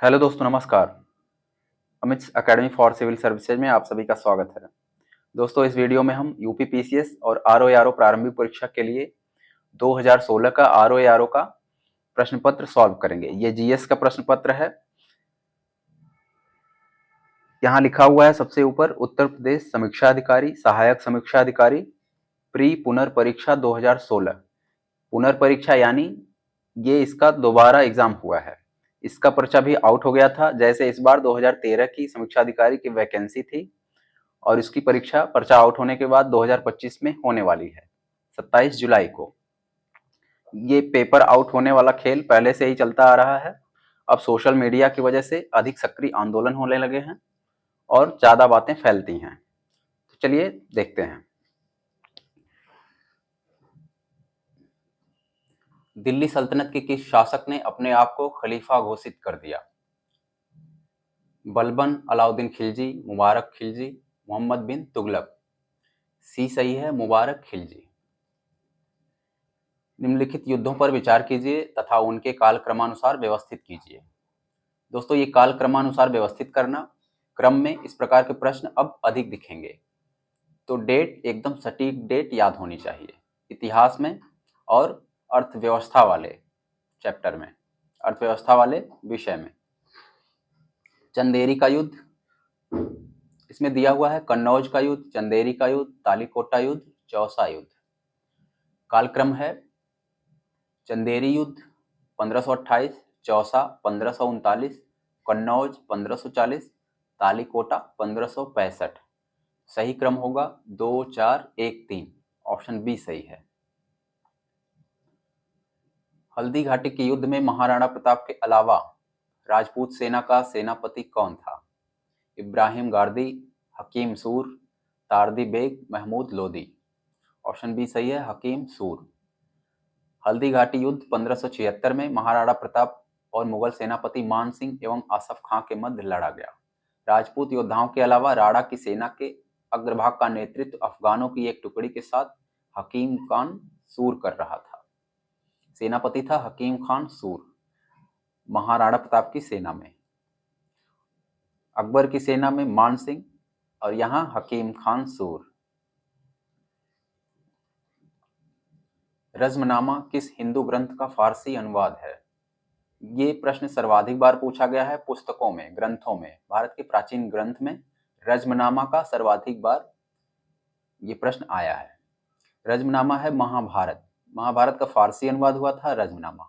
Hello दोस्तों, नमस्कार। Amit academy for civil services में आप सभी का स्वागत है। दोस्तों, इस वीडियो में हम यूपी पीसीएस और आरओ प्रारंभिक परीक्षा के लिए 2016 का आरओ का प्रश्न पत्र सॉल्व करेंगे। ये जीएस का प्रश्न पत्र है। यहाँ लिखा हुआ है सबसे ऊपर, उत्तर प्रदेश समीक्षा अधिकारी, सहायक समीक्षा अधिकारी, प्री पुनर्परीक्षा 2016। पुनर्परीक्षा यानी ये इसका दोबारा एग्जाम हुआ है। इसका पर्चा भी आउट हो गया था। जैसे इस बार 2013 की समीक्षा अधिकारी की वैकेंसी थी और इसकी परीक्षा पर्चा आउट होने के बाद 2025 में होने वाली है, 27 जुलाई को। ये पेपर आउट होने वाला खेल पहले से ही चलता आ रहा है। अब सोशल मीडिया की वजह से अधिक सक्रिय आंदोलन होने लगे हैं और ज्यादा बातें फैलती हैं। तो चलिए देखते हैं। दिल्ली सल्तनत के किस शासक ने अपने आप को खलीफा घोषित कर दिया? बलबन, अलाउद्दीन खिलजी, मुबारक खिलजी, मोहम्मद बिन तुगलक। सी सही है, मुबारक खिलजी। निम्नलिखित युद्धों पर विचार कीजिए तथा उनके कालक्रमानुसार व्यवस्थित कीजिए। दोस्तों, ये कालक्रमानुसार व्यवस्थित करना, क्रम में इस प्रकार के प्रश्न अब अधिक दिखेंगे। तो डेट, एकदम सटीक डेट याद होनी चाहिए। इतिहास में और अर्थव्यवस्था वाले चैप्टर में, अर्थव्यवस्था वाले विषय में। चंदेरी का युद्ध, इसमें दिया हुआ है कन्नौज का युद्ध, चंदेरी का युद्ध, तालीकोटा युद्ध, चौसा युद्ध। कालक्रम है चंदेरी युद्ध 1528, चौसा 1539, कन्नौज 1540, तालीकोटा 1565। सही क्रम होगा 2, 4, 1, 3। ऑप्शन बी सही है। हल्दी घाटी के युद्ध में महाराणा प्रताप के अलावा राजपूत सेना का सेनापति कौन था? इब्राहिम गारदी, हकीम सूर, तारदी बेग, महमूद लोदी। ऑप्शन बी सही है, हकीम सूर। हल्दी घाटी युद्ध 1576 में महाराणा प्रताप और मुगल सेनापति मान सिंह एवं आसफ खां के मध्य लड़ा गया। राजपूत योद्धाओं के अलावा राणा की सेना के अग्रभाग का नेतृत्व अफगानों की एक टुकड़ी के साथ हकीम खान सूर कर रहा था। सेनापति था हकीम खान सूर महाराणा प्रताप की सेना में। अकबर की सेना में मान सिंह और यहां हकीम खान सूर। रज़्मनामा किस हिंदू ग्रंथ का फारसी अनुवाद है? ये प्रश्न सर्वाधिक बार पूछा गया है पुस्तकों में, ग्रंथों में। भारत के प्राचीन ग्रंथ में रज़्मनामा का सर्वाधिक बार ये प्रश्न आया है। रज़्मनामा है महाभारत। महाभारत का फारसी अनुवाद हुआ था रज़्मनामा।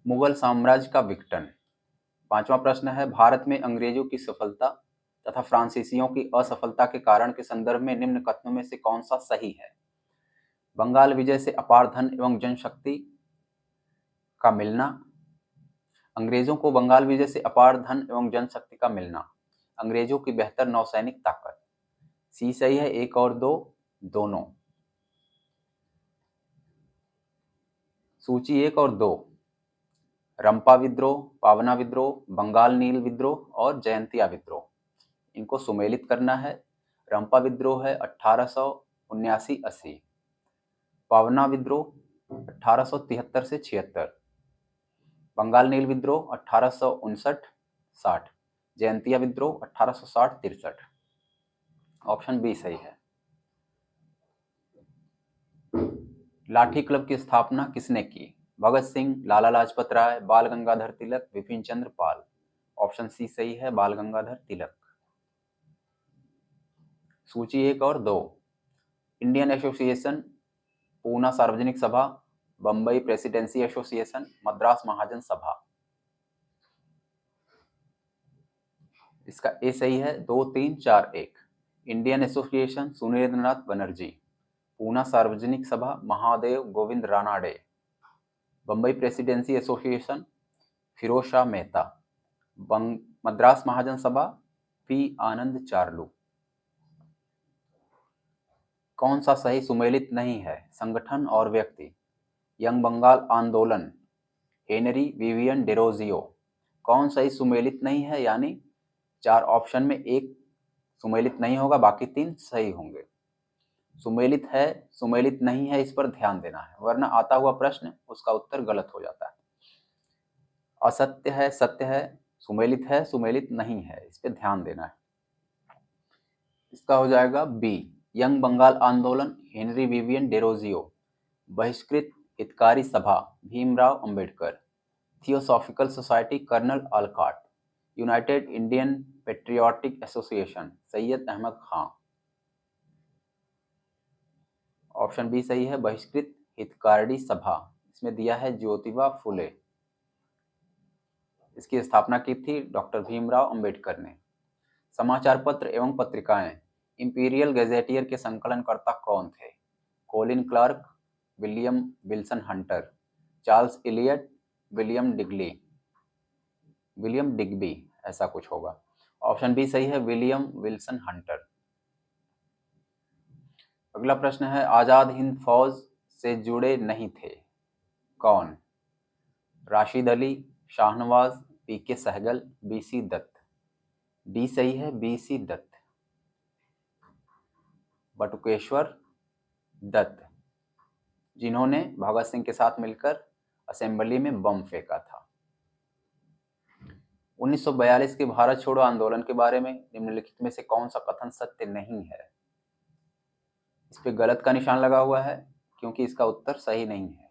मुगल साम्राज्य का विघटन। पांचवा प्रश्न है, भारत में अंग्रेजों की सफलता तथा फ्रांसीसियों की असफलता के कारण के संदर्भ में निम्न कथनों में से कौन सा सही है? बंगाल विजय से अपार धन एवं जनशक्ति का मिलना, अंग्रेजों को बंगाल विजय से अपार धन एवं जनशक्ति का मिलना, अंग्रेजों की बेहतर नौसैनिक ताकत। सी सही है, 1 और 2 दोनों। सूची 1 और 2, रंपा विद्रोह, पावना विद्रोह, बंगाल नील विद्रोह और जयंतिया विद्रोह। इनको सुमेलित करना है। रंपा विद्रोह है 1879-80, पावना विद्रोह 1873 से 76, बंगाल नील विद्रोह 1859-60, जयंतिया विद्रोह 1860-63। ऑप्शन बी सही है। लाठी क्लब की स्थापना किसने की? भगत सिंह, लाला लाजपत राय, बाल गंगाधर तिलक, विपिन चंद्र पाल। ऑप्शन सी सही है, बाल गंगाधर तिलक। सूची 1 और 2, इंडियन एसोसिएशन, पूना सार्वजनिक सभा, बंबई प्रेसिडेंसी एसोसिएशन, मद्रास महाजन सभा। इसका ए सही है, 2, 3, 4, 1। इंडियन एसोसिएशन सुरेंद्रनाथ बनर्जी, पूना सार्वजनिक सभा महादेव गोविंद रानाडे, बंबई प्रेसिडेंसी एसोसिएशन फिरोज शाह मेहता, मद्रास महाजन सभा पी आनंद चार्लू। कौन सा सही सुमेलित नहीं है? संगठन और व्यक्ति, यंग बंगाल आंदोलन, हेनरी विवियन डेरोजियो। कौन सही सुमेलित नहीं है? यानी 4 ऑप्शन में एक सुमेलित नहीं होगा, बाकी 3 सही होंगे। सुमेलित है, सुमेलित नहीं है, इस पर ध्यान देना है, वरना आता हुआ प्रश्न उसका उत्तर गलत हो जाता है। असत्य है, सत्य है, सुमेलित है, सुमेलित नहीं है, इस पे ध्यान देना है। इसका हो जाएगा बी। यंग बंगाल आंदोलन, Henry Vivian Derozio. Bahishkrit Hitkari Sabha, Bhimrao Ambedkar. Theosophical Society, Colonel Olcott. United Indian Patriotic Association, Syed Ahmad Khan. Option B सही है, बहिष्कृत हितकारी सभा। इसमें दिया है ज्योतिबा फुले। इसकी स्थापना की थी डॉक्टर भीमराव अंबेडकर ने। समाचार पत्र एवं पत्रिकाएं। इंपीरियल गैजेटियर के संकलनकर्ता कौन थे? Colin Clark, William Wilson Hunter, Charles Elliot, William Digley, William Digby, ऐसा कुछ होगा। ऑप्शन बी सही है, विलियम विल्सन हंटर। अगला प्रश्न है, आजाद हिंद फौज से जुड़े नहीं थे कौन? राशिद अली, शाहनवाज, पीके सहगल, बीसी दत्त। डी सही है, बीसी दत्त, बटुकेश्वर दत्त, जिन्होंने भगत सिंह के साथ मिलकर असेंबली में बम फेंका था। 1942 के भारत छोड़ो आंदोलन के बारे में निम्नलिखित में से कौन सा कथन सत्य नहीं है? इस पे गलत का निशान लगा हुआ है क्योंकि इसका उत्तर सही नहीं है।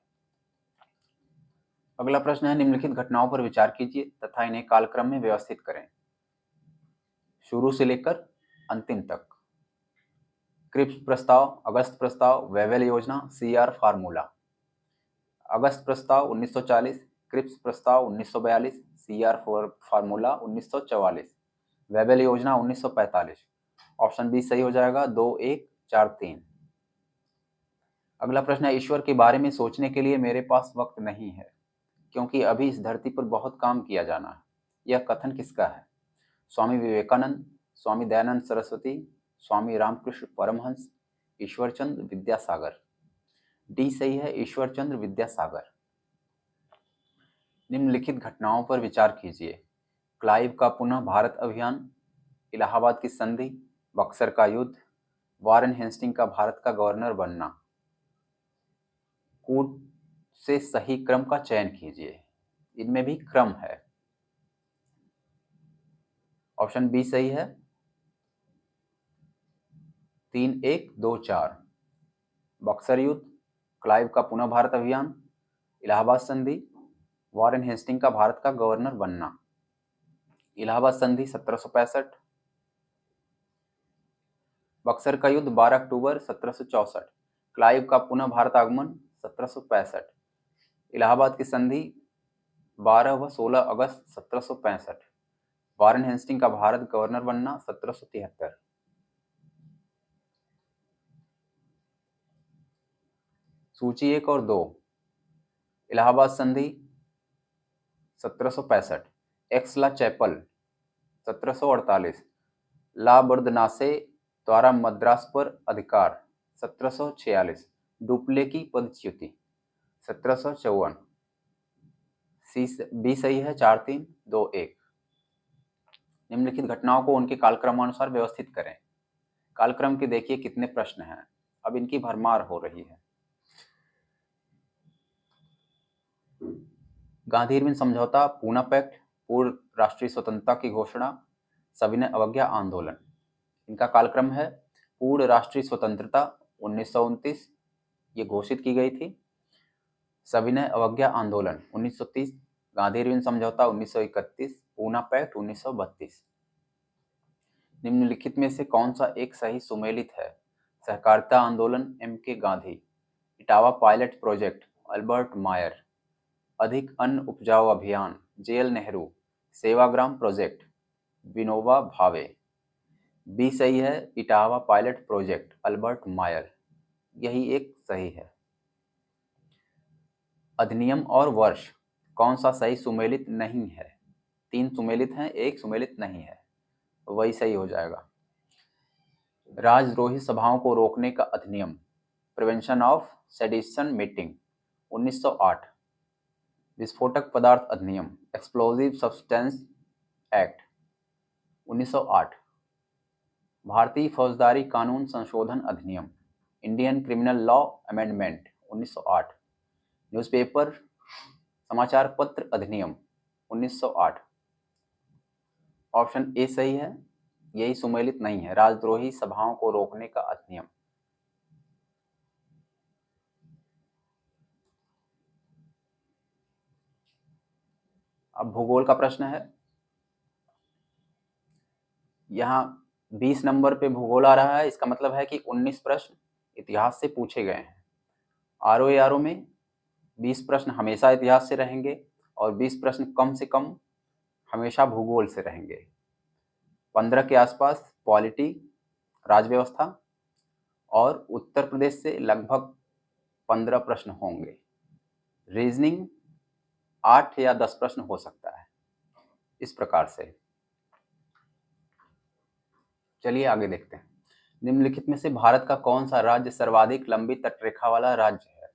अगला प्रश्न है, निम्नलिखित घटनाओं पर विचार कीजिए तथा इन्हें कालक्रम में व्यवस्थित करें, शुरू से लेकर अंतिम तक। क्रिप्स प्रस्ताव, अगस्त प्रस्ताव, वेवेल योजना, सीआर फार्मूला। अगस्त प्रस्ताव 1940, क्रिप्स प्रस्ताव 1942, सीआर फार्मूला 1944, वेवेल योजना 1945। ऑप्शन बी सही हो जाएगा, 2, 1, 4, 3। अगला प्रश्न है, ईश्वर के बारे में सोचने के लिए मेरे पास वक्त नहीं है क्योंकि अभी इस धरती पर बहुत काम किया जाना है। यह कथन किसका है? स्वामी विवेकानंद, स्वामी दयानंद सरस्वती, स्वामी रामकृष्ण परमहंस, ईश्वरचंद्र विद्यासागर। डी सही है, ईश्वरचंद्र विद्यासागर। निम्नलिखित घटनाओं पर विचार कीजिए, क्लाइव का पुनः भारत अभियान, इलाहाबाद की संधि, बक्सर का युद्ध, वारेन हेस्टिंग का भारत का गवर्नर बनना। कूट से सही क्रम का चयन कीजिए, इनमें भी क्रम है। ऑप्शन बी सही है, 3, 1, 2, 4। बक्सर युद्ध, क्लाइव का पुनः भारत अभियान, इलाहाबाद संधि, वारेन हेस्टिंग का भारत का गवर्नर बनना। इलाहाबाद संधि 1765, बक्सर का युद्ध 12 अक्टूबर 1764, क्लाइव का पुनः भारत आगमन 1765, इलाहाबाद की संधि 12 व 16 अगस्त 1765, वारेन हेस्टिंग का भारत गवर्नर बनना 1773। सूची 1 और 2। इलाहाबाद संधि 1765, एक्सला चैपल 1748, ला बर्दनासे द्वारा मद्रास पर अधिकार 1746, डुप्ले की पदच्युति 1754। बी सही है, 4, 3, 2, 1। निम्नलिखित घटनाओं को उनके कालक्रमानुसार व्यवस्थित करें। कालक्रम के देखिए कितने प्रश्न हैं, अब इनकी भरमार हो रही है। गांधी इरविन समझौता, पूना पैक्ट, पूर्व राष्ट्रीय स्वतंत्रता की घोषणा, सविनय अवज्ञा आंदोलन। इनका कालक्रम है, पूर्ण राष्ट्रीय स्वतंत्रता 1929 ये घोषित की गई थी, सविनय अवज्ञा आंदोलन 1930, गांधी इरविन समझौता 1931, पूना पैक्ट 1932। निम्नलिखित में से कौन सा एक सही सुमेलित है? सहकारिता आंदोलन, एम के Gandhi, Etawah pilot project, Albert मायर, अधिक अन्न उपजाऊ अभियान, JL Nehru, Sevagram project, Vinoba Bhave. B सही है, इटावा पायलट प्रोजेक्ट, अल्बर्ट मायर, यही एक सही है। अधिनियम और वर्ष कौन सा सही सुमेलित नहीं है? 3 सुमेलित हैं, 1 सुमेलित नहीं है, वही सही हो जाएगा। राजद्रोही सभाओं को रोकने का अधिनियम, प्रिवेंशन ऑफ सेडिशन मीटिंग 1908, विस्फोटक पदार्थ अधिनियम, एक्सप्लोजिव सब्सटेंस एक्ट 1908, भारतीय फौजदारी कानून संशोधन अधिनियम, Indian criminal law amendment 1908, newspaper समाचार पत्र अधिनियम 1908। ऑप्शन ए सही है, यही सुमेलित नहीं है। राजद्रोही सभाओं को रोकने का अधिनियम। अब भूगोल का प्रश्न है। यहाँ 20 नंबर पे भूगोल आ रहा है, इसका मतलब है कि 19 प्रश्न इतिहास से पूछे गए हैं। आरओ ए आरओ में 20 प्रश्न हमेशा इतिहास से रहेंगे और 20 प्रश्न कम से कम हमेशा भूगोल से रहेंगे। 15 के आसपास पॉलिटी, राज व्यवस्था, और उत्तर प्रदेश से लगभग 15 प्रश्न होंगे। रीजनिंग 8 या 10 प्रश्न हो सकता है। इस प्रकार से चलिए आगे देखते हैं। निम्नलिखित में से भारत का कौन सा राज्य सर्वाधिक लंबी तटरेखा वाला राज्य है?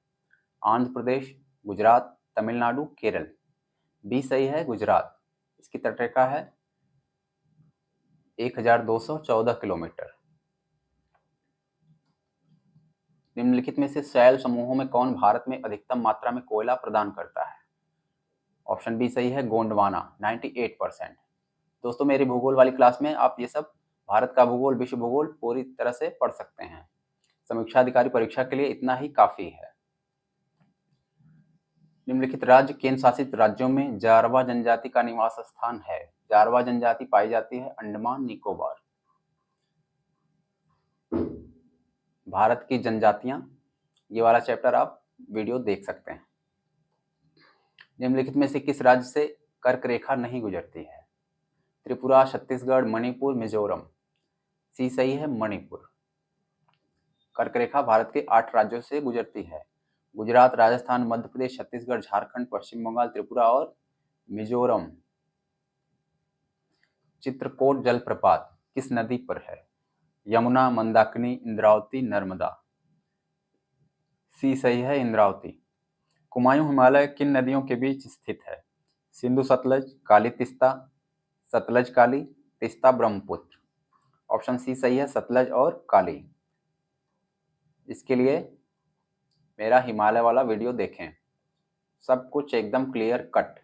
आंध्र प्रदेश, गुजरात, तमिलनाडु, केरल। बी सही है, गुजरात। इसकी तटरेखा है 1214 किलोमीटर। निम्नलिखित में से शैल समूहों में कौन भारत में अधिकतम मात्रा में कोयला प्रदान करता है? ऑप्शन बी सही है, गोंडवाना 98%। दोस्तों मेरी भूगोल वाली क्लास में आप ये सब भारत का भूगोल, विश्व भूगोल पूरी तरह से पढ़ सकते हैं। समीक्षा अधिकारी परीक्षा के लिए इतना ही काफी है। निम्नलिखित राज्य केंद्र शासित राज्यों में जारवा जनजाति का निवास स्थान है। जारवा जनजाति पाई जाती है अंडमान निकोबार। भारत की जनजातियां, ये वाला चैप्टर आप वीडियो देख सकते हैं। निम्नलिखित में से किस राज्य से कर्क रेखा नहीं गुजरती है? त्रिपुरा, छत्तीसगढ़, मणिपुर, मिजोरम। सी सही है, मणिपुर। कर्क रेखा भारत के 8 राज्यों से गुजरती है। गुजरात, राजस्थान, मध्य प्रदेश, छत्तीसगढ़, झारखंड, पश्चिम बंगाल, त्रिपुरा और मिजोरम। चित्रकोट जलप्रपात किस नदी पर है? यमुना, मंदाकिनी, इंद्रावती, नर्मदा। सी सही है, इंद्रावती। कुमायूं हिमालय किन नदियों के बीच स्थित है? सिंधु सतलज, काली तिस्ता, सतलज काली, तिस्ता ब्रह्मपुत्र। ऑप्शन सी सही है, सतलज और काली। इसके लिए मेरा हिमालय वाला वीडियो देखें, सब कुछ एकदम क्लियर कट।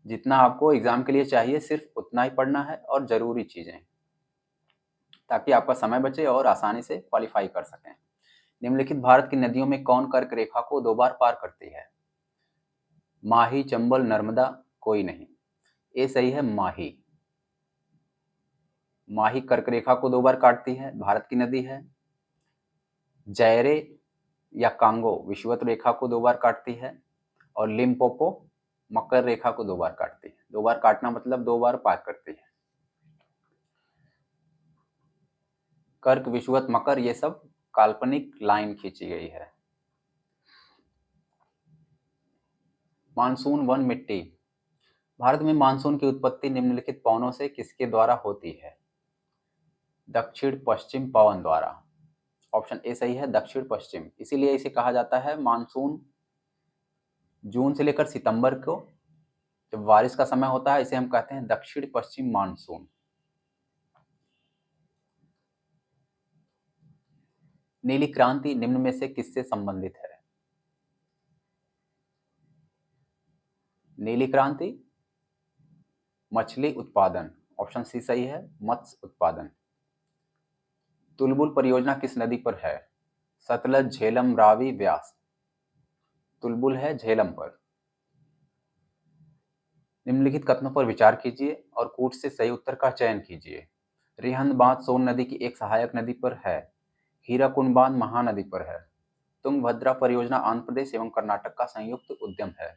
जितना आपको एग्जाम के लिए चाहिए सिर्फ उतना ही पढ़ना है और जरूरी चीजें, ताकि आपका समय बचे और आसानी से क्वालिफाई कर सकें। निम्नलिखित भारत की नदियों में कौन कर्क रेखा को 2 बार पार करती है? माही, चंबल, नर्मदा, कोई नहीं। ए सही है, माही। माही कर्क रेखा को 2 बार काटती है, भारत की नदी है। जैरे या कांगो विषुवत रेखा को 2 बार काटती है, और लिम्पोपो मकर रेखा को 2 बार काटती है। 2 बार काटना मतलब 2 बार पार करती है। कर्क, विषुवत, मकर, ये सब काल्पनिक लाइन खींची गई है। मानसून वन मिट्टी। भारत में मानसून की उत्पत्ति निम्नलिखित पवनों से किसके द्वारा होती है? दक्षिण पश्चिम पवन द्वारा। ऑप्शन ए सही है, दक्षिण पश्चिम। इसीलिए इसे कहा जाता है मानसून। जून से लेकर सितंबर को जब बारिश का समय होता है, इसे हम कहते हैं दक्षिण पश्चिम मानसून। नीली क्रांति निम्न में से किससे संबंधित है? नीली क्रांति मछली उत्पादन। ऑप्शन सी सही है, मत्स्य उत्पादन। तुलबुल परियोजना किस नदी पर है? सतलज, झेलम, रावी, व्यास। तुलबुल है झेलम पर। निम्नलिखित कथनों पर विचार कीजिए और कूट से सही उत्तर का चयन कीजिए। रिहंद बांध सोन नदी की एक सहायक नदी पर है। हीराकुंड बांध महानदी पर है। तुंगभद्रा परियोजना आंध्र प्रदेश एवं कर्नाटक का संयुक्त उद्यम है।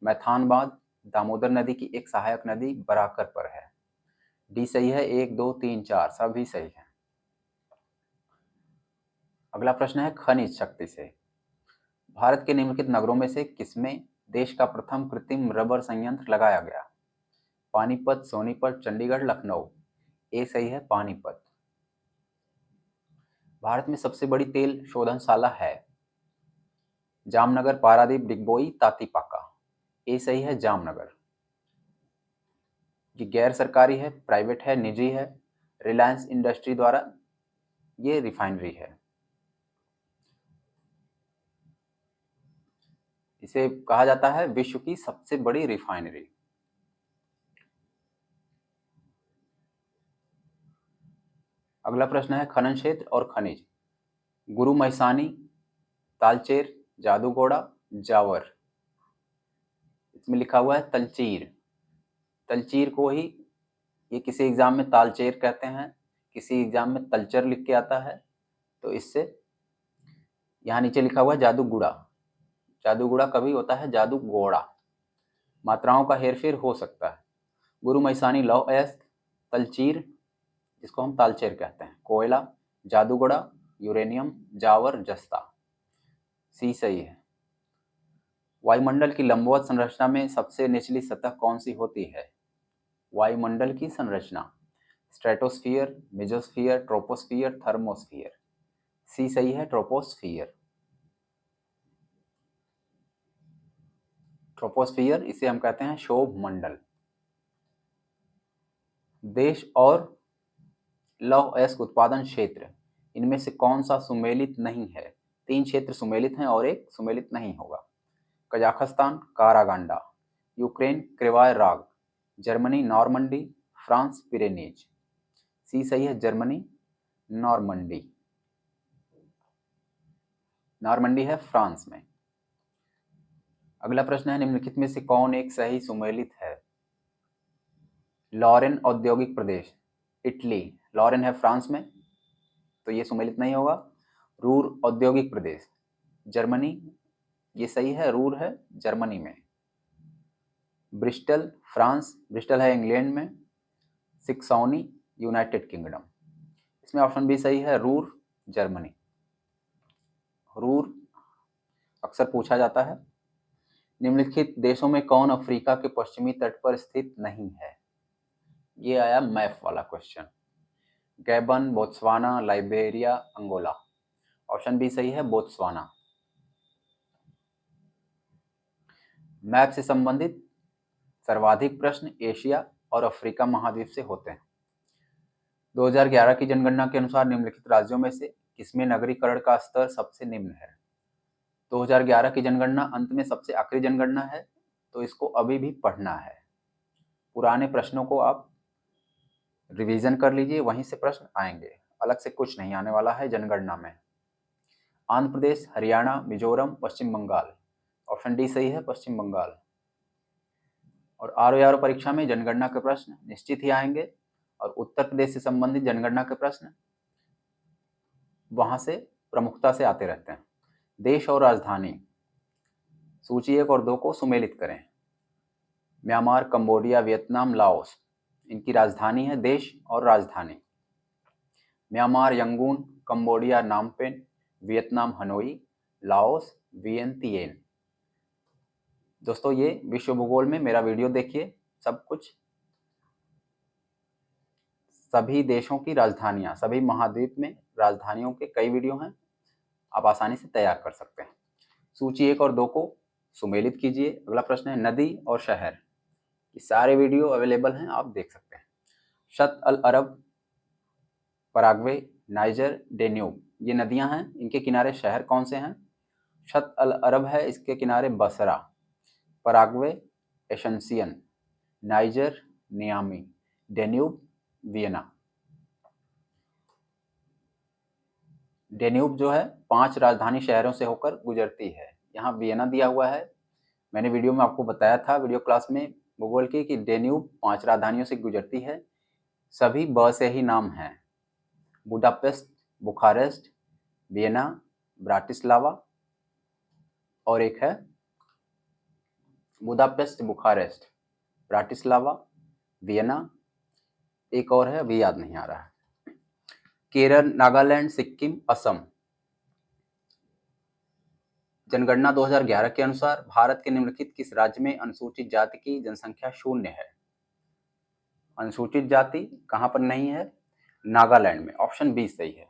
मैथान बांध दामोदर नदी की एक सहायक नदी बराकर पर है। डी सही है, 1, 2, 3, 4 सभी सही है। अगला प्रश्न है खनिज शक्ति से। भारत के निम्नलिखित नगरों में से किसमें देश का प्रथम कृत्रिम रबर संयंत्र लगाया गया? पानीपत, सोनीपत, चंडीगढ़, लखनऊ। ए सही है, पानीपत। भारत में सबसे बड़ी तेल शोधनशाला है? जामनगर, पारादीप, डिगबोई, तातीपाका। ए सही है, जामनगर। ये गैर सरकारी है, प्राइवेट है, निजी है। रिलायंस इंडस्ट्री द्वारा ये रिफाइनरी है। इसे कहा जाता है विश्व की सबसे बड़ी रिफाइनरी। अगला प्रश्न है खनन क्षेत्र और खनिज। गुरु महिसानी, तालचेर, जादूगोड़ा, जावर। इसमें लिखा हुआ है तलचीर। तलचीर को ही ये किसी एग्जाम में तालचेर कहते हैं, किसी एग्जाम में तलचर लिख के आता है, तो इससे यहाँ नीचे लिखा हुआ है जादूगुड़ा। जादूगुड़ा कभी होता है जादूगोड़ा, मात्राओं का हेरफेर हो सकता है। गुरु महिसानी लौह अयस्क, तलचीर जिसको हम तालचेर कहते हैं, कोयला, जादूगोड़ा, यूरेनियम, जावर, जस्ता। सी सही है। वायुमंडल की लंबवत संरचना में सबसे निचली सतह कौन सी होती है? वायुमंडल की संरचना स्ट्रेटोस्फियर, मेसोस्फियर, ट्रोपोस्फियर, थर्मोस्फियर। सी सही है, ट्रोपोस्फियर। ट्रोपोस्फियर इसे हम कहते हैं शोभ मंडल। देश और लौह अयस्क उत्पादन क्षेत्र, इनमें से कौन सा सुमेलित नहीं है? 3 क्षेत्र सुमेलित हैं और एक सुमेलित नहीं होगा। कजाकिस्तान कारागांडा, यूक्रेन क्रिवाय राग, जर्मनी नॉर्मंडी, फ्रांस पिरेनीज। सी सही है, जर्मनी नॉर्मंडी। नॉर्मंडी है फ्रांस में। अगला प्रश्न है निम्नलिखित में से कौन एक सही सुमेलित है? लॉरेन औद्योगिक प्रदेश, इटली। लॉरेन है फ्रांस में, तो ये सुमेलित नहीं होगा। रूर औद्योगिक प्रदेश, जर्मनी, ये सही है, रूर है जर्मनी में। ब्रिस्टल फ्रांस, ब्रिस्टल है इंग्लैंड में। सिक्सौनी यूनाइटेड किंगडम। इसमें ऑप्शन बी सही है, रूर जर्मनी। रूर अक्सर पूछा जाता है। निम्नलिखित देशों में कौन अफ्रीका के पश्चिमी तट पर स्थित नहीं है? ये आया मैप वाला question. Gabon, Botswana, Liberia, Angola. Option B सही है, बोत्सवाना। मैप से संबंधित सर्वाधिक प्रश्न एशिया और अफ्रीका महाद्वीप से होते हैं। 2011 की जनगणना के अनुसार निम्नलिखित राज्यों में से किसमें नगरीकरण का स्तर सबसे निम्न है? 2011 की जनगणना अंत में सबसे आखिरी जनगणना है, तो इसको अभी भी पढ़ना है। पुराने प्रश्नों को आप रिवीजन कर लीजिए, वहीं से प्रश्न आएंगे, अलग से कुछ नहीं आने वाला है जनगणना में। आंध्र प्रदेश, हरियाणा, मिजोरम, पश्चिम बंगाल। ऑप्शन डी सही है, पश्चिम बंगाल। और आरओ परीक्षा में जनगणना के प्रश्न निश्चित ही आएंगे, और उत्तर प्रदेश से संबंधित जनगणना के प्रश्न वहां से प्रमुखता से आते रहते हैं। देश और राजधानी, सूची 1 और 2 को सुमेलित करें। म्यांमार, कंबोडिया, वियतनाम, लाओस, इनकी राजधानी है देश और राजधानी। Myanmar Yangon, Cambodia Phnom Penh, Vietnam Hanoi, Laos Vientiane. दोस्तों ये विश्व भूगोल में मेरा वीडियो देखिए, सब कुछ सभी देशों की राजधानियां, सभी महाद्वीप में राजधानियों के कई वीडियो हैं, आप आसानी से तैयार कर सकते हैं। सूची 1 और 2 को सुमेलित कीजिए। अगला प्रश्न है नदी और शहर, ये सारे वीडियो अवेलेबल हैं, आप देख सकते हैं। शत अल अरब, पराग्वे, नाइजर, डेन्यूब, ये नदियां हैं, इनके किनारे शहर कौन से हैं? शत अल अरब है, इसके किनारे Basra, Paraguay Asuncion, Niger Niamey, Danube Vienna. Danube जो है 5 राजधानी शहरों से होकर गुजरती है। यहाँ वियना दिया हुआ है, मैंने वीडियो में आपको बताया था वीडियो क्लास में भूगोल की कि डेन्यूब 5 राजधानियों से गुजरती है। सभी ब से ही नाम हैं, बुडापेस्ट, बुखारेस्ट, वियना, ब्राटिस्लावा, और एक है बुडापेस्ट, बुखारेस्ट, ब्राटिस्लावा, वियना, एक और है अभी याद नहीं आ रहा है। केरल, नागालैंड, सिक्किम, असम। जनगणना 2011 के अनुसार भारत के निम्नलिखित किस राज्य में अनुसूचित जाति की जनसंख्या 0 है? अनुसूचित जाति कहां पर नहीं है? नागालैंड में। ऑप्शन बी सही है।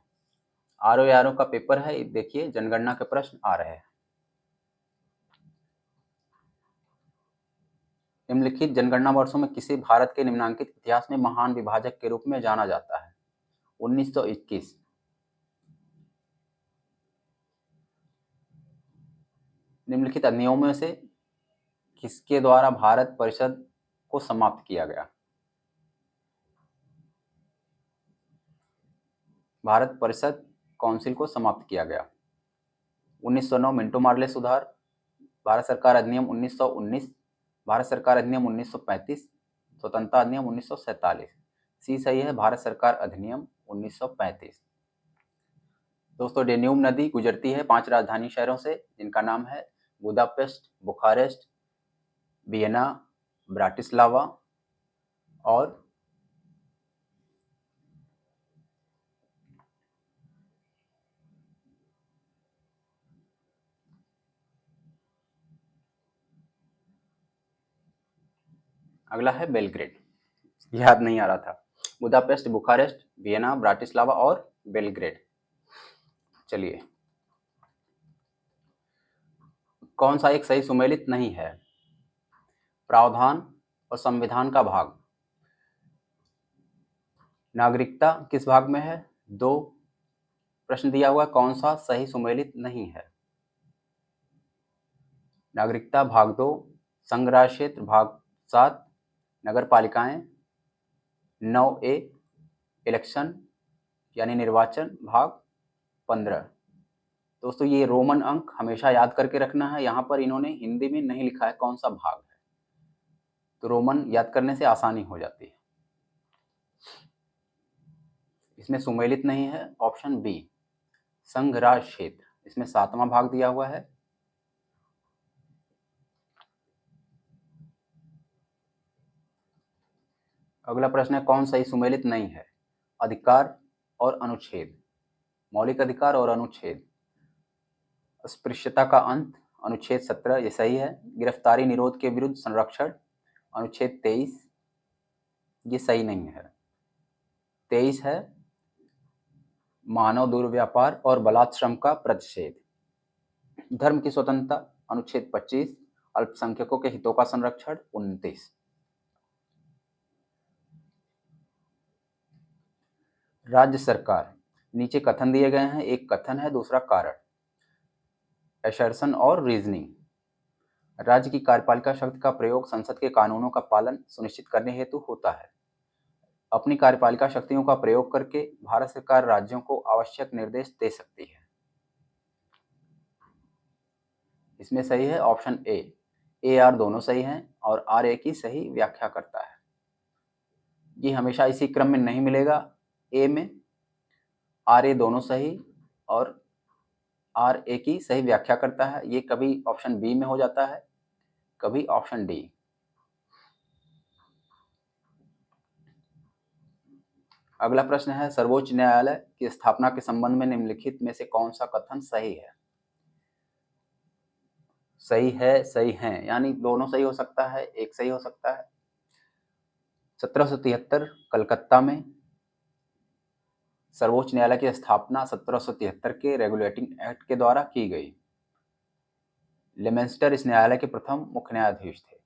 आरओ का पेपर है, देखिए जनगणना के प्रश्न आ रहे हैं। निम्नलिखित जनगणना वर्षों में किसे भारत के निम्नांकित इतिहास में महान विभाजक के रूप में जाना जाता है? 1921। निम्नलिखित अधिनियमों में से किसके द्वारा भारत परिषद को समाप्त किया गया? भारत परिषद काउंसिल को समाप्त किया गया? 1909 मिंटो मार्ले सुधार, भारत सरकार अधिनियम 1919, भारत सरकार अधिनियम 1935, स्वतंत्रता अधिनियम 1947। सी सही है, भारत सरकार अधिनियम 1935। दोस्तों, डेन्यूब नदी गुजरती है 5 राजधानी शहरों से, जिनका नाम है बुदापेस्ट, बुखारेस्ट, वियना, ब्राटिस्लावा और अगला है बेलग्रेड। याद नहीं आ रहा था। बुदापेस्ट, बुखारेस्ट, वियना, ब्राटिस्लावा और बेलग्रेड। चलिए, कौन सा एक सही सुमेलित नहीं है? प्रावधान और संविधान का भाग। नागरिकता किस भाग में है? 2 प्रश्न दिया हुआ, कौन सा सही सुमेलित नहीं है? नागरिकता भाग 2, संघ राज्य क्षेत्र भाग 7, नगर पालिकाएं 9A, इलेक्शन यानी निर्वाचन भाग 15। दोस्तों, ये रोमन अंक हमेशा याद करके रखना है। यहाँ पर इन्होंने हिंदी में नहीं लिखा है कौन सा भाग है, तो रोमन याद करने से आसानी हो जाती है। इसमें सुमेलित नहीं है ऑप्शन बी, संघ राज्य क्षेत्र। इसमें 7वां भाग दिया हुआ है। अगला प्रश्न है, कौन सही सुमेलित नहीं है? अधिकार और अनुच्छेद, मौलिक अधिकार और अनुच्छेद। अस्पृश्यता का अंत, अनुच्छेद 17, ये सही है। गिरफ्तारी निरोध के विरुद्ध संरक्षण, अनुच्छेद 23, ये सही नहीं है। 23 है मानव दुर्व्यापार और बलात्श्रम का प्रतिषेध। धर्म की स्वतंत्रता, अनुच्छेद 25, अल्पसंख्यकों के हितों का संरक्षण, 29। राज्य सरकार, नीचे कथन दिए गए हैं, एक कथन है, दूसरा कारण। एसर्शन और रीजनिंग। राज्य की कार्यपालिका शक्ति का प्रयोग संसद के कानूनों का पालन सुनिश्चित करने हेतु होता है। अपनी कार्यपालिका शक्तियों का प्रयोग करके भारत सरकार राज्यों को आवश्यक निर्देश दे सकती है। इसमें सही है ऑप्शन ए आर दोनों सही हैं और आर ए की सही व्याख्या करता है। ये हमेशा इसी क्रम में नहीं मिलेगा। ए में आर ए दोनों सही और आर ए की सही व्याख्या करता है। ये कभी ऑप्शन बी में हो जाता है, कभी ऑप्शन डी। अगला प्रश्न है, सर्वोच्च न्यायालय की स्थापना के संबंध में निम्नलिखित में से कौन सा कथन सही है? सही है, सही है, यानी दोनों सही हो सकता है, एक सही हो सकता है। 1773 कलकत्ता में सर्वोच्च न्यायालय की स्थापना 1773 के रेगुलेटिंग एक्ट के द्वारा की गई। लेमेंस्टर इस न्यायालय के प्रथम मुख्य न्यायाधीश थे।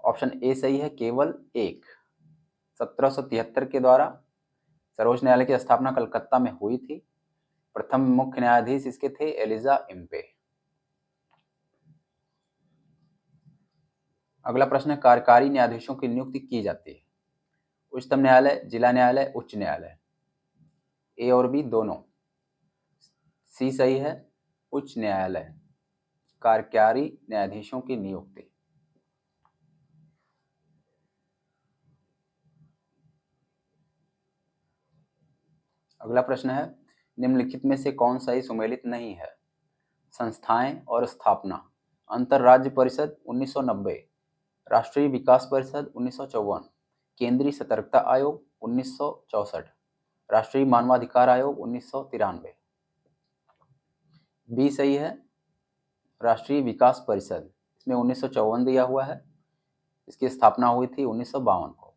ऑप्शन ए सही है, केवल एक। 1773 के द्वारा सर्वोच्च न्यायालय की स्थापना कलकत्ता में हुई थी। प्रथम मुख्य न्यायाधीश इसके थे एलिजा इम्पे। अगला प्रश्न है, कार्यकारी न्यायाधीशों की नियुक्ति की जाती है? उच्चतम न्यायालय, जिला न्यायालय, उच्च न्यायालय। ए और बी दोनों। सी सही है, उच्च न्यायालय कार्यकारी न्यायाधीशों की नियुक्ति। अगला प्रश्न है, निम्नलिखित में से कौन सही सुमेलित नहीं है? संस्थाएं और स्थापना। अंतरराज्य परिषद 1990, राष्ट्रीय विकास परिषद 1954, केंद्रीय सतर्कता आयोग 1964, राष्ट्रीय मानवाधिकार आयोग 1993। बी सही है, राष्ट्रीय विकास परिषद। इसमें 1954 दिया हुआ है, इसकी स्थापना हुई थी 1952 को।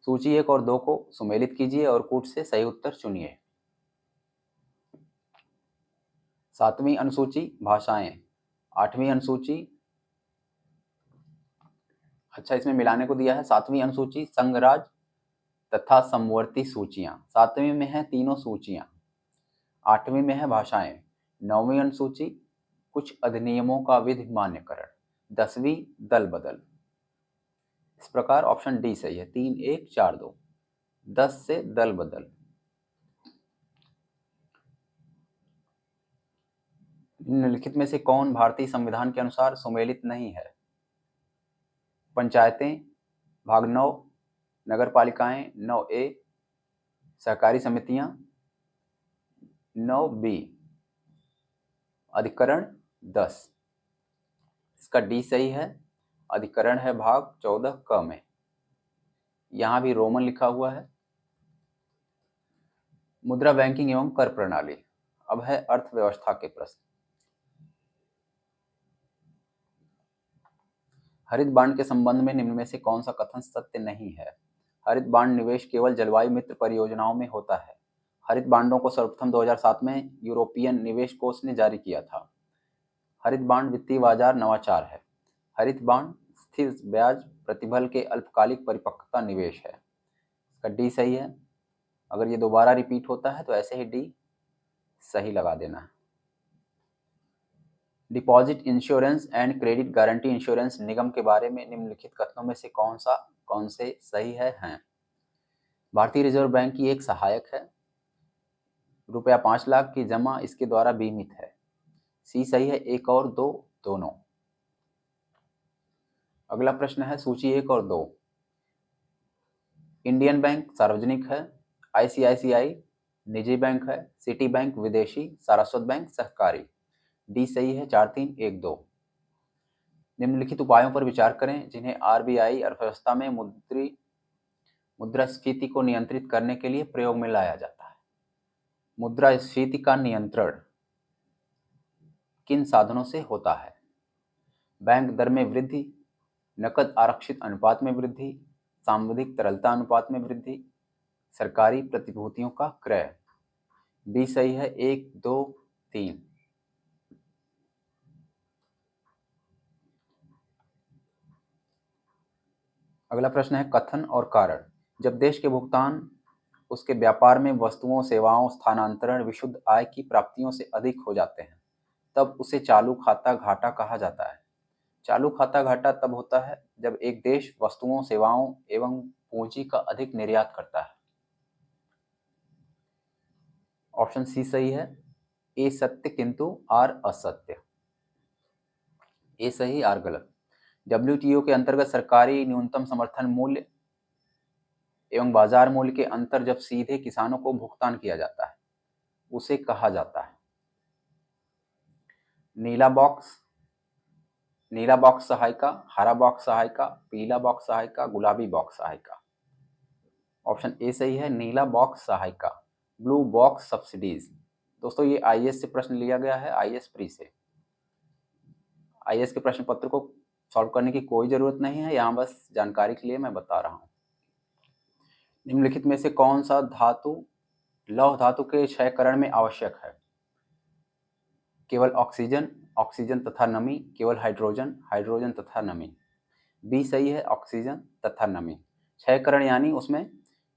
सूची 1 और 2 को सुमेलित कीजिए और कूट से सही उत्तर चुनिए। 7वीं अनुसूची भाषाएं, 8वीं अनुसूची, अच्छा इसमें मिलाने को दिया है। 7वीं अनुसूची संघराज तथा समवर्ती सूचियां। 7वीं में है तीनों सूचियां, 8वीं में है भाषाएं, 9वीं अनुसूची कुछ अधिनियमों का विधि मान्यकरण, 10वीं दल बदल। इस प्रकार ऑप्शन डी सही है, 3, 1, 4, 2। 10 से दल बदल। निम्नलिखित में से कौन भारतीय संविधान के अनुसार सुमेलित नहीं है? पंचायतें भाग 9, नगर पालिकाएं 9A, सहकारी समितियां 9B, अधिकरण 10। इसका डी सही है। अधिकरण है भाग 14 क में। यहां भी रोमन लिखा हुआ है। मुद्रा बैंकिंग एवं कर प्रणाली। अब है अर्थव्यवस्था के प्रश्न। हरित बांड के संबंध में निम्न में से कौन सा कथन सत्य नहीं है? हरित बांड निवेश केवल जलवायु मित्र परियोजनाओं में होता है। हरित बांडों को सर्वप्रथम 2007 में यूरोपियन निवेश कोष ने जारी किया था। हरित बांड वित्तीय बाजार नवाचार है। हरित बांड स्थिर ब्याज प्रतिफल के अल्पकालिक परिपक्वता निवेश है। इसका डी सही है। अगर ये दोबारा रिपीट होता है तो ऐसे ही डी सही लगा देना है। Deposit insurance and credit guarantee insurance निगम के बारे में निम्नलिखित कथनों में से कौन से सही हैं? भारतीय रिजर्व बैंक की एक सहायक है। रुपया 5 लाख की जमा इसके द्वारा बीमित है। सी सही है। 1 और 2 दोनों। अगला प्रश्न है सूची 1 और 2। इंडियन बैंक सार्वजनिक है। आईसीआईसीआई निजी बैंक है। सिटी बैंक विदेशी। सारस्वत बैंक सहकारी। डी सही है। 4 3 1 2। निम्नलिखित उपायों पर विचार करें जिन्हें आरबीआई अर्थव्यवस्था में मुद्रास्फीति को नियंत्रित करने के लिए प्रयोग में लाया जाता है। मुद्रास्फीति का नियंत्रण किन साधनों से होता है? बैंक दर में वृद्धि, नकद आरक्षित अनुपात में वृद्धि, सांविधिक तरलता अनुपात में वृद्धि, सरकारी प्रतिभूतियों का क्रय। बी सही है। 1 2 3। अगला प्रश्न है कथन और कारण। जब देश के भुगतान उसके व्यापार में वस्तुओं, सेवाओं, स्थानांतरण, विशुद्ध आय की प्राप्तियों से अधिक हो जाते हैं तब उसे चालू खाता घाटा कहा जाता है। चालू खाता घाटा तब होता है जब एक देश वस्तुओं, सेवाओं एवं पूंजी का अधिक निर्यात करता है। ऑप्शन सी सही है। ए सत्य किंतु आर असत्य। ए सही, आर गलत। डब्ल्यूटीओ के अंतर्गत सरकारी न्यूनतम समर्थन मूल्य एवं बाजार मूल्य के अंतर जब सीधे किसानों को भुगतान किया जाता है उसे कहा जाता है नीला बॉक्स सहायिका, हरा बॉक्स सहायिका, पीला बॉक्स सहायिका, गुलाबी बॉक्स सहायिका। ऑप्शन ए सही है। नीला बॉक्स सहायिका, ब्लू बॉक्स सब्सिडीज। दोस्तों ये आईएएस से प्रश्न लिया गया है, आईएएस प्री से। आईएएस के प्रश्न पत्र को सॉल्व करने की कोई जरूरत नहीं है, यहाँ बस जानकारी के लिए मैं बता रहा हूँ। निम्नलिखित में से कौन सा धातु लौह धातु के क्षयकरण में आवश्यक है? केवल ऑक्सीजन तथा नमी, केवल हाइड्रोजन तथा नमी। बी सही है। ऑक्सीजन तथा नमी। क्षयकरण यानी उसमें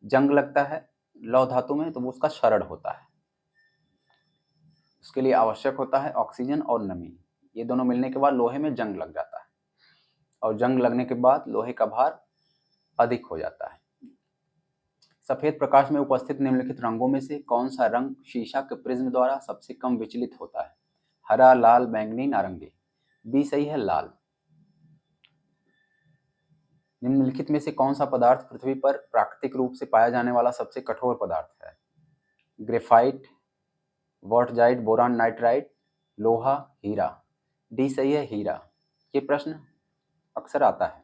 जंग लगता है लौह धातु में तो वो उसका क्षरण होता है, उसके लिए आवश्यक होता है ऑक्सीजन और नमी। ये दोनों मिलने के बाद लोहे में जंग लग जाता है और जंग लगने के बाद लोहे का भार अधिक हो जाता है। सफेद प्रकाश में उपस्थित निम्नलिखित रंगों में से कौन सा रंग शीशा के प्रिज्म द्वारा सबसे कम विचलित होता है? हरा, लाल, बैंगनी, नारंगी। बी सही है। लाल। निम्नलिखित में से कौन सा पदार्थ पृथ्वी पर प्राकृतिक रूप से पाया जाने वाला सबसे कठोर पदार्थ है? ग्रेफाइट, वॉर्टजाइट, बोरान, नाइट्राइट, लोहा, हीरा। डी सही है। हीरा। ये प्रश्न अक्सर आता है।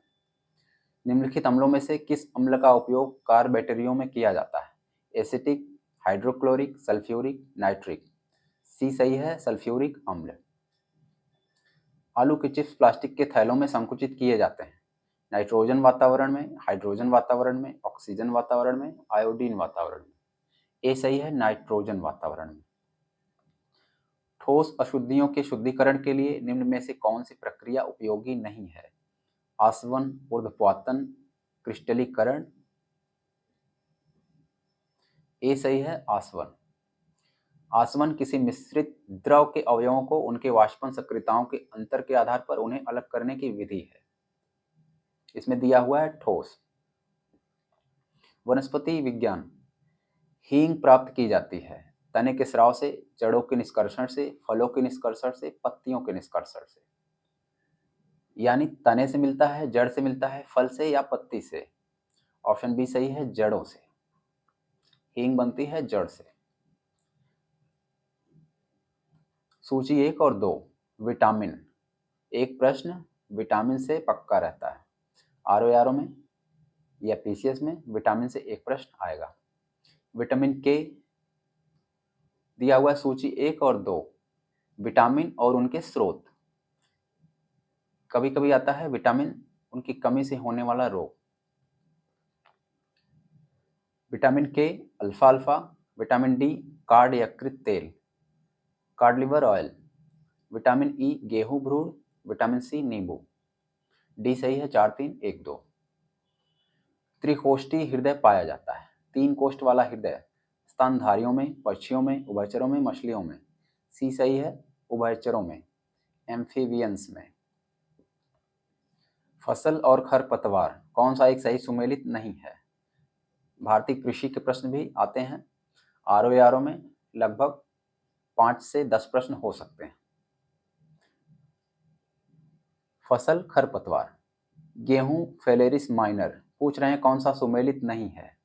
निम्नलिखित अम्लों में से किस अम्ल का उपयोग कार बैटरियों में किया जाता है? Acetic, hydrochloric, sulphuric, nitric. C सही है। सल्फ्यूरिक अम्ल। आलू के चिप्स प्लास्टिक के थैलों में संकुचित किए जाते हैं। नाइट्रोजन वातावरण में, हाइड्रोजन वातावरण में, ऑक्सीजन वातावरण में, आयोडीन वातावरण में। ए सही है। नाइट्रोजन वातावरण में। ठोस अशुद्धियों के शुद्धिकरण के लिए निम्न में से कौन सी प्रक्रिया उपयोगी नहीं है? आसवन, ऊर्ध्वपातन, क्रिस्टलीकरण। ए सही है। आसवन। आसवन किसी मिश्रित द्रव के अवयवों को उनके वाष्पन सक्रियताओं के अंतर के आधार पर उन्हें अलग करने की विधि है। इसमें दिया हुआ है ठोस। वनस्पति विज्ञान। हींग प्राप्त की जाती है तने के स्राव से, जड़ों के निष्कर्षण से, फलों के निष्कर्षण से, पत्तियों के निष्कर्षण से। यानी तने से मिलता है, जड़ से मिलता है, फल से या पत्ती से। ऑप्शन बी सही है, जड़ों से। हींग बनती है जड़ से। सूची 1 और 2, विटामिन। एक प्रश्न विटामिन से पक्का रहता है। आरओ में या पीसीएस में विटामिन से एक प्रश्न आएगा। विटामिन के दिया हुआ है सूची 1 और 2, विटामिन और उनके स्रोत। कभी कभी आता है विटामिन उनकी कमी से होने वाला रोग। विटामिन के alpha alpha, vitamin D card यकृत तेल, card liver oil, vitamin E गेहूं भ्रूण, विटामिन सी नींबू। डी सही है, 4 3 1 2। त्रिकोष्ठी हृदय पाया जाता है। 3 कोष्ठ वाला हृदय स्तनधारियों में, पक्षियों में, उभयचरों में, मछलियों में। सी सही है, उभयचरों में, एम्फीबियंस में। फसल और खरपतवार कौन सा एक सही सुमेलित नहीं है? भारतीय कृषि के प्रश्न भी आते हैं। आरओ में लगभग 5 से 10 प्रश्न हो सकते हैं। फसल खरपतवार, गेहूं फेलेरिस माइनर पूछ रहे हैं कौन सा सुमेलित नहीं है?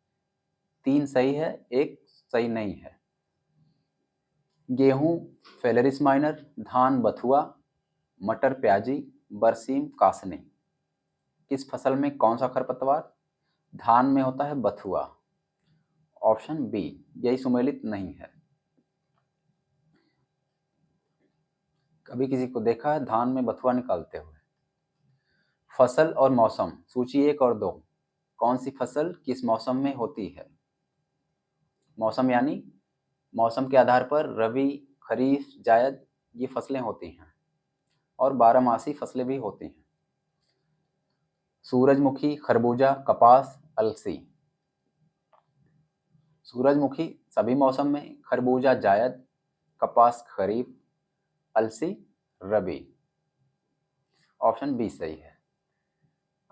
3 सही है, 1 सही नहीं है। गेहूं फेलेरिस माइनर, धान बथुआ, मटर प्याजी, बरसीम कासनी। किस फसल में कौन सा खरपतवार? धान में होता है बथुआ। ऑप्शन बी, यही सुमेलित नहीं है। कभी किसी को देखा है धान में बथुआ निकालते हुए? फसल और मौसम, सूची 1 और 2, कौन सी फसल किस मौसम में होती है? मौसम यानी मौसम के आधार पर रबी, खरीफ, जायद ये फसलें होती हैं और 12 मासी फसलें भी होती हैं। सूरजमुखी, खरबूजा, कपास, अलसी। सूरजमुखी सभी मौसम में, खरबूजा जायद, कपास खरीफ, अलसी रबी। ऑप्शन बी सही है।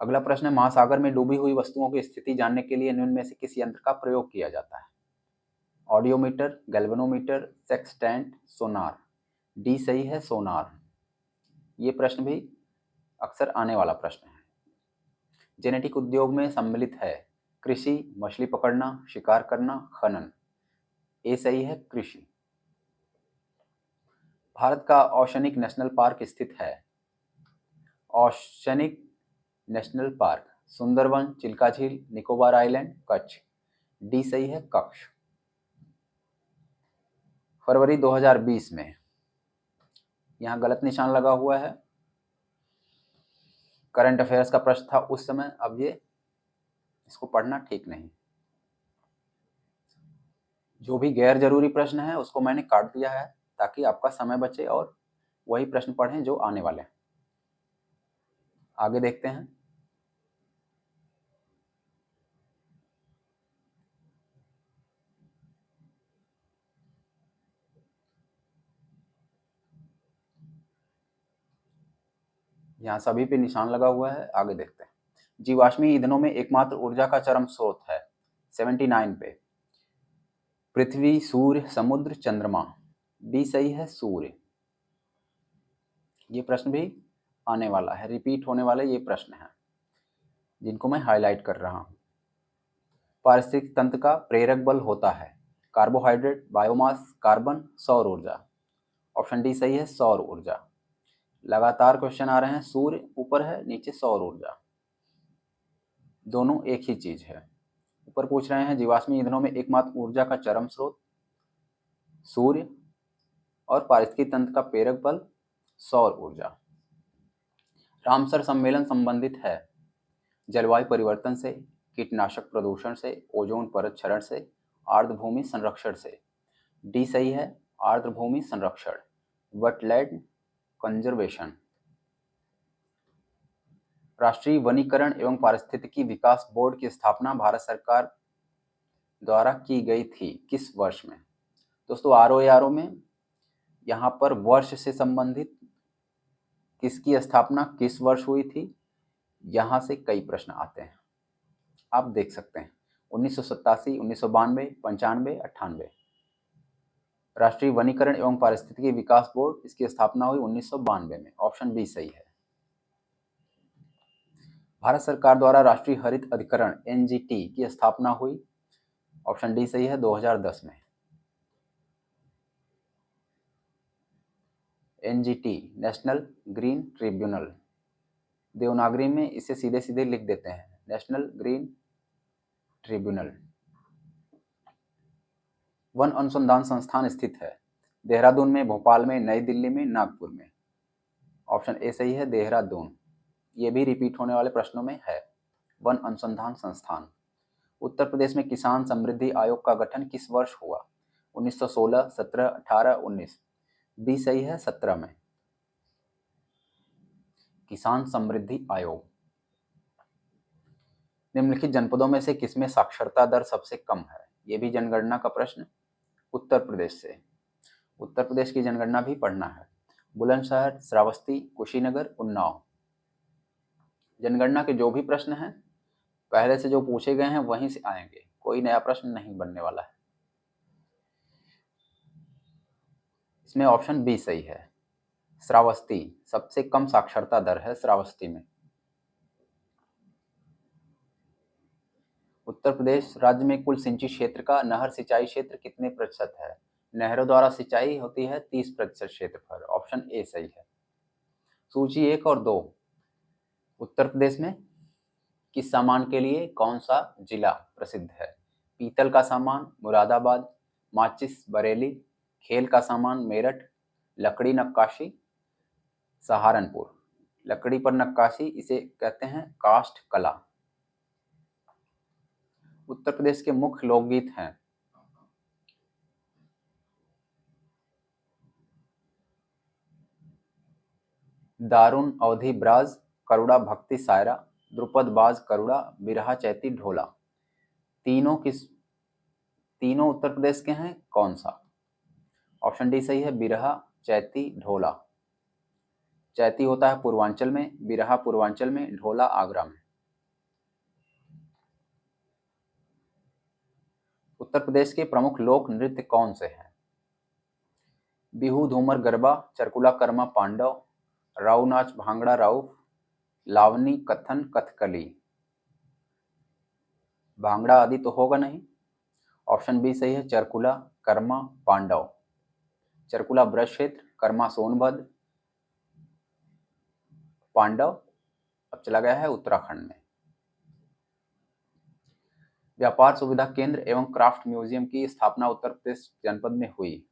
अगला प्रश्न है, महासागर में डूबी हुई वस्तुओं की स्थिति जानने के लिए निम्न में से किस यंत्र का प्रयोग किया जाता है? ऑडियोमीटर, गैल्वेनोमीटर, सेक्सटेंट, सोनार। डी सही है, सोनार। ये प्रश्न भी अक्सर आने वाला प्रश्न है। जेनेटिक उद्योग में सम्मिलित है कृषि, मछली पकड़ना, शिकार करना, खनन। ए सही है, कृषि। भारत का ओशनिक नेशनल पार्क स्थित है। Oceanic national park Sundarban, Chilka झील, निकोबार आइलैंड, कच्छ। डी सही है, कच्छ। फरवरी 2020 में, यहाँ गलत निशान लगा हुआ है, करंट अफेयर्स का प्रश्न था उस समय, अब ये इसको पढ़ना ठीक नहीं। जो भी गैर जरूरी प्रश्न है उसको मैंने काट दिया है ताकि आपका समय बचे और वही प्रश्न पढ़ें जो आने वाले हैं। आगे देखते हैं। यहाँ सभी पे निशान लगा हुआ है, आगे देखते हैं। जीवाश्मी ईंधनों में एकमात्र ऊर्जा का चरम स्रोत है 79 पे। पृथ्वी, सूर्य, समुद्र, चंद्रमा। बी सही है, सूर्य। ये प्रश्न भी आने वाला है, रिपीट होने वाले ये प्रश्न हैं जिनको मैं हाईलाइट कर रहा हूँ। पारिस्थितिक तंत्र का प्रेरक बल होता है कार्बोहाइड्रेट, बायोमास, कार्बन, सौर ऊर्जा। ऑप्शन डी सही है, सौर ऊर्जा। लगातार क्वेश्चन आ रहे हैं, सूर्य ऊपर है, नीचे सौर ऊर्जा, दोनों एक ही चीज है। ऊपर पूछ रहे हैं जीवाश्मी ईंधनों में एकमात्र ऊर्जा का चरम स्रोत सूर्य और पारिस्थितिक तंत्र का प्रेरक बल सौर ऊर्जा। रामसर सम्मेलन संबंधित है जलवायु परिवर्तन से, कीटनाशक प्रदूषण से, ओजोन परत क्षरण से, आर्द्रभूमि संरक्षण से। डी सही है, आर्द्रभूमि संरक्षण, वेटलैंड कंजर्वेशन। राष्ट्रीय वनीकरण एवं पारिस्थितिकी विकास बोर्ड की स्थापना भारत सरकार द्वारा की गई थी किस वर्ष में? दोस्तों आरओ में यहाँ पर वर्ष से संबंधित किसकी स्थापना किस वर्ष हुई थी, यहाँ से कई प्रश्न आते हैं, आप देख सकते हैं। 1987, 1992, 95, 98। राष्ट्रीय वनीकरण एवं पारिस्थितिकी विकास बोर्ड, इसकी स्थापना हुई 1992 में। ऑप्शन बी सही है। भारत सरकार द्वारा राष्ट्रीय हरित अधिकरण एनजीटी की स्थापना हुई। ऑप्शन डी सही है, 2010 में। NGT national green tribunal, Devanagari में इसे सीधे सीधे लिख देते हैं, नेशनल ग्रीन ट्रिब्यूनल। वन अनुसंधान संस्थान स्थित है देहरादून में, भोपाल में, नई दिल्ली में, नागपुर में। ऑप्शन ए सही है, देहरादून। ये भी रिपीट होने वाले प्रश्नों में है। वन अनुसंधान संस्थान। उत्तर प्रदेश में किसान समृद्धि आयोग का गठन किस वर्ष हुआ? 1916, 17, 18, 19। बी सही है, 17 में। किसान समृद्धि आयोग। निम्नलिखित जनपदों में से किसमें साक्षरता दर सबसे कम है? ये भी जनगणना का प्रश्न, उत्तर प्रदेश से। उत्तर प्रदेश की जनगणना भी पढ़ना है। बुलंदशहर, श्रावस्ती, कुशीनगर, उन्नाव। जनगणना के जो भी प्रश्न हैं पहले से जो पूछे गए हैं वहीं से आएंगे, कोई नया प्रश्न नहीं बनने वाला है। इसमें ऑप्शन बी सही है, श्रावस्ती। सबसे कम साक्षरता दर है श्रावस्ती में। उत्तर प्रदेश राज्य में कुल सिंचित क्षेत्र का नहर सिंचाई क्षेत्र कितने प्रतिशत है? नहरों द्वारा सिंचाई होती है 30% क्षेत्रफल। ऑप्शन ए सही है। सूची 1 और 2। उत्तर प्रदेश में किस सामान के लिए कौन सा जिला प्रसिद्ध है? पीतल का सामान मुरादाबाद, माचिस बरेली, खेल का सामान मेरठ, लकड़ी नक्काशी सहारनपुर। लकड़ी पर नक्काशी इसे कहते हैं काष्ठ कला। उत्तर प्रदेश के मुख्य लोकगीत हैं दारुण अवधि ब्राज, करुड़ा भक्ति सायरा, द्रुपद बाज करुड़ा, बिरहा चैती ढोला। तीनों उत्तर प्रदेश के हैं, कौन सा? ऑप्शन डी सही है, बिरहा चैती ढोला। चैती होता है पूर्वांचल में, बिरहा पूर्वांचल में, ढोला आगरा में। उत्तर प्रदेश के प्रमुख लोक नृत्य कौन से हैं? बिहू धूमर गरबा, चरकुला कर्मा पांडव, राउ नाच भांगड़ा राउफ, लावनी कथन कथकली। भांगड़ा आदि तो होगा नहीं। ऑप्शन बी सही है, चरकुला कर्मा पांडव। चरकुला ब्रज क्षेत्र, कर्मा सोनभद्र, पांडव अब चला गया है उत्तराखंड में। व्यापार सुविधा केंद्र एवं क्राफ्ट म्यूजियम की स्थापना उत्तर प्रदेश जनपद में हुई।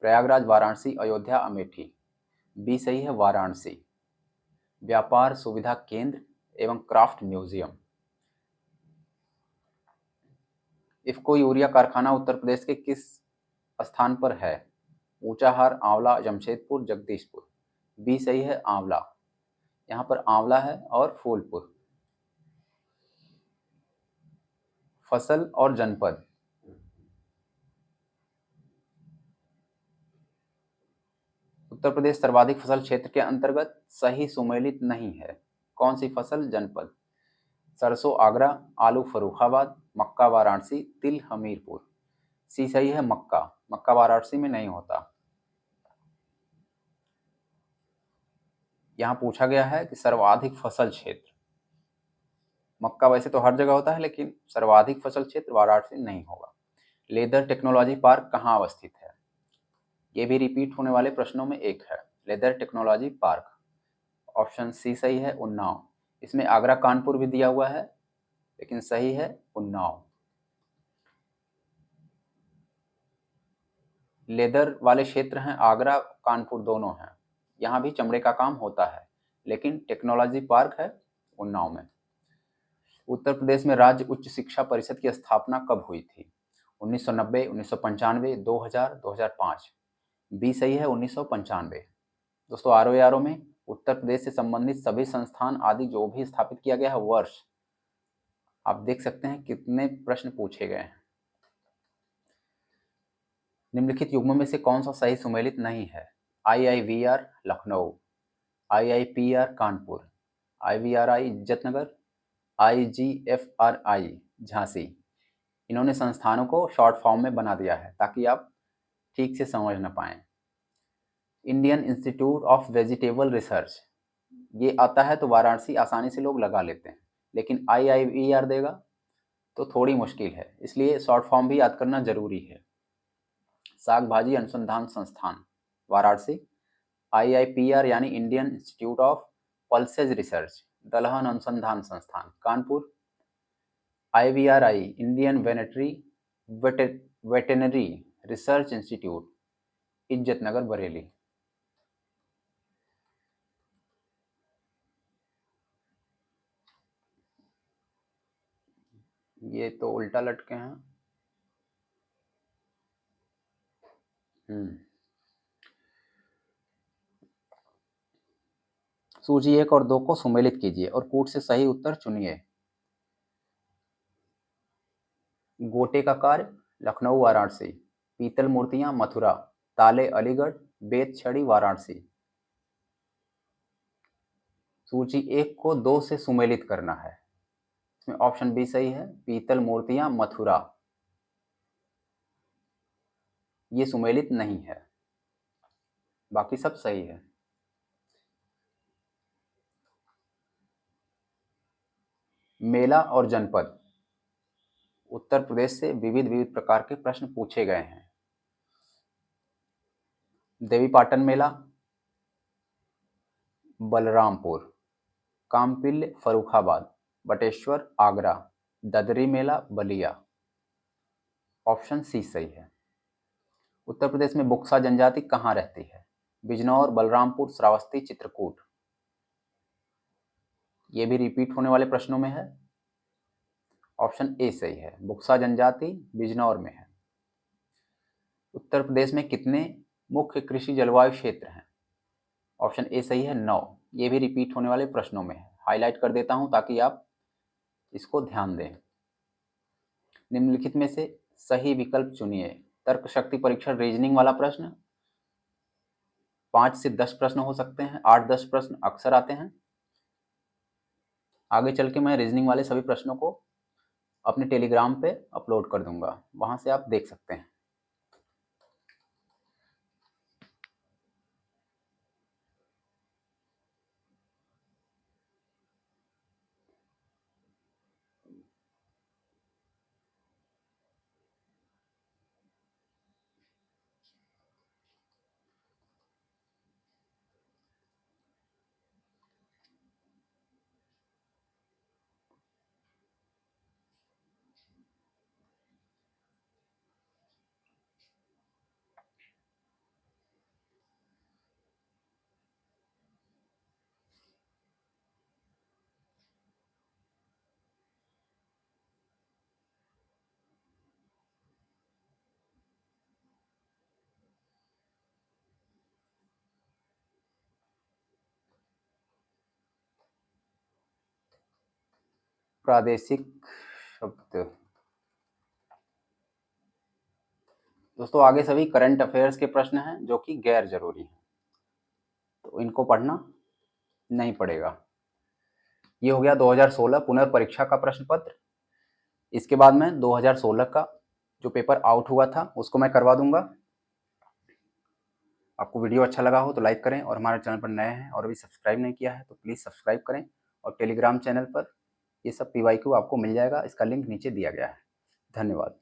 प्रयागराज, वाराणसी, अयोध्या, अमेठी। बी सही है, वाराणसी। व्यापार सुविधा केंद्र एवं क्राफ्ट म्यूजियम। इफ्को यूरिया कारखाना उत्तर प्रदेश के किस स्थान पर है? ऊंचाहार, आंवला, जमशेदपुर, जगदीशपुर। बी सही है, आंवला। यहाँ पर आंवला है और फूलपुर। फसल और जनपद। उत्तर प्रदेश सर्वाधिक फसल क्षेत्र के अंतर्गत सही सुमेलित नहीं है। कौन सी फसल, जनपद? सरसों आगरा, आलू फर्रुखाबाद, मक्का वाराणसी, तिल हमीरपुर। सी सही है, मक्का। मक्का वाराणसी में नहीं होता। यहाँ पूछा गया है कि सर्वाधिक फसल क्षेत्र। मक्का वैसे तो हर जगह होता है, लेकिन सर्वाधिक फसल क्षेत्र वाराणसी नहीं होगा। लेदर टेक्नोलॉजी पार्क कहाँ अवस्थित है? ये भी रिपीट होने वाले प्रश्नों में एक है, leather technology park. Option C सही है, उन्नाव। इसमें आगरा कानपुर भी दिया हुआ है, लेकिन सही है उन्नाव। लेदर वाले क्षेत्र हैं आगरा कानपुर दोनों हैं। यहाँ भी चमड़े का काम होता है, लेकिन टेक्नोलॉजी पार्क है उन्नाव में। उत्तर प्रदेश में राज्य उच्च शिक्षा परिषद की स्थापना कब हुई थी? 1990, 1995, 2000, 2005। बी सही है, 1995। दोस्तों आरओ में उत्तर प्रदेश से संबंधित सभी संस्थान आदि जो भी स्थापित किया गया है वर्ष आप देख सकते हैं कितने प्रश्न पूछे गए हैं। निम्नलिखित युग्मों में से कौन सा सही सुमेलित नहीं है? IIVR Lucknow, IIPR Kanpur, IVRI Izzatnagar, IGFRI Jhansi. इन्होंने संस्थानों को शॉर्ट फॉर्म में बना दिया है ताकि आप ठीक से समझ ना पाएँ। Indian institute of vegetable research, ये आता है तो वाराणसी आसानी से लोग लगा लेते हैं, लेकिन IIER देगा तो थोड़ी मुश्किल है, इसलिए शॉर्ट फॉर्म भी याद करना जरूरी है। साग भाजी अनुसंधान संस्थान वाराणसी, IIPR यानी Indian institute of pulses research दलहन अनुसंधान संस्थान Kanpur, IVRI Indian veterinary research institute Izzatnagar Bareilly. ये तो उल्टा लटके हैं। सूची 1 और 2 को सुमेलित कीजिए और कूट से सही उत्तर चुनिए। गोटे का कार्य लखनऊ वाराणसी, पीतल मूर्तियां मथुरा, ताले अलीगढ़, बेत छड़ी वाराणसी। सूची 1 को 2 से सुमेलित करना है। इसमें ऑप्शन बी सही है, पीतल मूर्तियां मथुरा। ये सुमेलित नहीं है, बाकी सब सही है। मेला और जनपद, उत्तर प्रदेश से विविध विविध प्रकार के प्रश्न पूछे गए हैं। देवीपाटन मेला बलरामपुर, कामपिल्य फर्रुखाबाद, बटेश्वर आगरा, ददरी मेला बलिया। ऑप्शन सी सही है। उत्तर प्रदेश में बुक्सा जनजाति कहाँ रहती है? बिजनौर, बलरामपुर, श्रावस्ती, चित्रकूट। ये भी रिपीट होने वाले प्रश्नों में है। ऑप्शन ए सही है, बुक्सा जनजाति बिजनौर में है। उत्तर प्रदेश में कितने मुख्य कृषि जलवायु क्षेत्र हैं? ऑप्शन ए सही है, 9। ये भी रिपीट होने वाले प्रश्नों में है। हाईलाइट कर देता हूं ताकि आप इसको ध्यान दें। निम्नलिखित में से सही विकल्प चुनिए। तर्क शक्ति परीक्षण रीजनिंग वाला प्रश्न 5 से 10 प्रश्न हो सकते हैं, 8-10 प्रश्न अक्सर आते हैं। आगे चल के मैं रीजनिंग वाले सभी प्रश्नों को अपने टेलीग्राम पे अपलोड कर दूंगा, वहां से आप देख सकते हैं। प्रादेशिक शब्द, दोस्तों आगे सभी करंट अफेयर्स के प्रश्न हैं जो कि गैर जरूरी हैं, तो इनको पढ़ना नहीं पड़ेगा। ये हो गया 2016 पुनर्परीक्षा का प्रश्न पत्र। इसके बाद में 2016 का जो पेपर आउट हुआ था उसको मैं करवा दूंगा। आपको वीडियो अच्छा लगा हो तो लाइक करें, और हमारे चैनल पर नए हैं और अभी सब्सक्राइब नहीं किया है तो प्लीज़ सब्सक्राइब करें, और टेलीग्राम चैनल पर ये सब PYQ आपको मिल जाएगा, इसका लिंक नीचे दिया गया है। धन्यवाद।